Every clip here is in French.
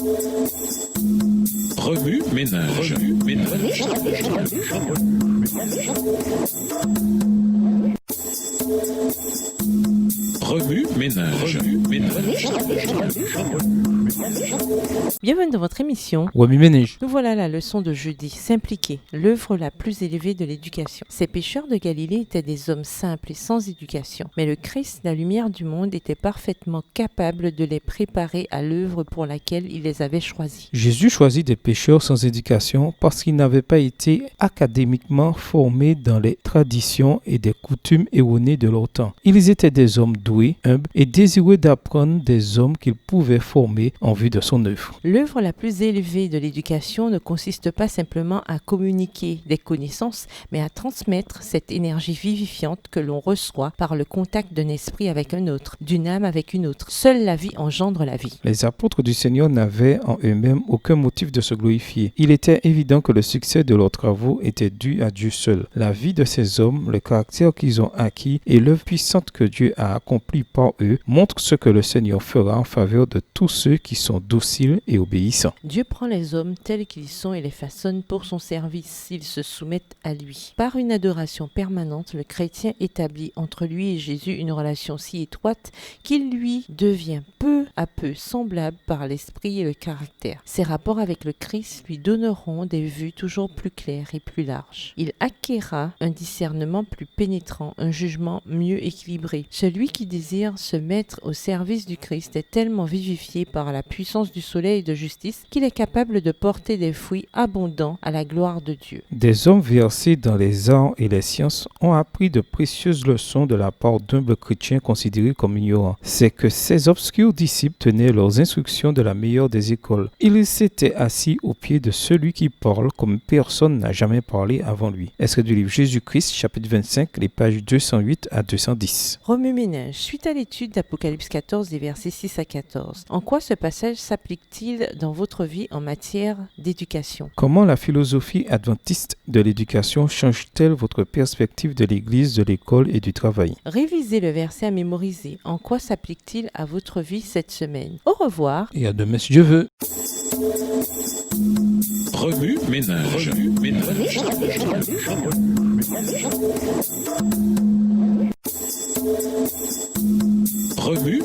Remue ménage. Remue ménage. Bienvenue dans votre émission. Remue ménage. Nous voilà à la leçon de jeudi. S'impliquer, l'œuvre la plus élevée de l'éducation. Ces pécheurs de Galilée étaient des hommes simples et sans éducation. Mais le Christ, la lumière du monde, était parfaitement capable de les préparer à l'œuvre pour laquelle il les avait choisis. Jésus choisit des pécheurs sans éducation parce qu'ils n'avaient pas été académiquement formés dans les traditions et des coutumes erronées de leur temps. Ils étaient des hommes doués, humbles et désireux d'apprendre des hommes qu'ils pouvaient former en vue de son œuvre. L'œuvre la plus élevée de l'éducation ne consiste pas simplement à communiquer des connaissances, mais à transmettre cette énergie vivifiante que l'on reçoit par le contact d'un esprit avec un autre, d'une âme avec une autre. Seule la vie engendre la vie. Les apôtres du Seigneur n'avaient en eux-mêmes aucun motif de se glorifier. Il était évident que le succès de leurs travaux était dû à Dieu seul. La vie de ces hommes, le caractère qu'ils ont acquis et l'œuvre puissante que Dieu a accomplie par eux montrent ce que le Seigneur fera en faveur de tous ceux qui sont dociles et obéissants. Dieu prend les hommes tels qu'ils sont et les façonne pour son service s'ils se soumettent à lui. Par une adoration permanente, le chrétien établit entre lui et Jésus une relation si étroite qu'il lui devient peu à peu semblable par l'esprit et le caractère. Ses rapports avec le Christ lui donneront des vues toujours plus claires et plus larges. Il acquérera un discernement plus pénétrant, un jugement mieux équilibré. Celui qui désire se mettre au service du Christ est tellement vivifié par la puissance du soleil de justice qu'il est capable de porter des fruits abondants à la gloire de Dieu. Des hommes versés dans les arts et les sciences ont appris de précieuses leçons de la part d'humbles chrétiens considérés comme ignorants. C'est que ces obscurs disciples tenaient leurs instructions de la meilleure des écoles. Ils s'étaient assis au pied de celui qui parle comme personne n'a jamais parlé avant lui. Extrait du livre Jésus-Christ, chapitre 25, les pages 208 à 210. Remue ménage. Suite à l'étude d'Apocalypse 14, des versets 6 à 14, en quoi ce passage s'applique-t-il dans votre vie en matière d'éducation? Comment la philosophie adventiste de l'éducation change-t-elle votre perspective de l'Église, de l'école et du travail? Révisez le verset à mémoriser. En quoi s'applique-t-il à votre vie cette semaine? Au revoir. Et à demain si Dieu veut. Remue ménage. Remue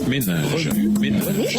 ménage.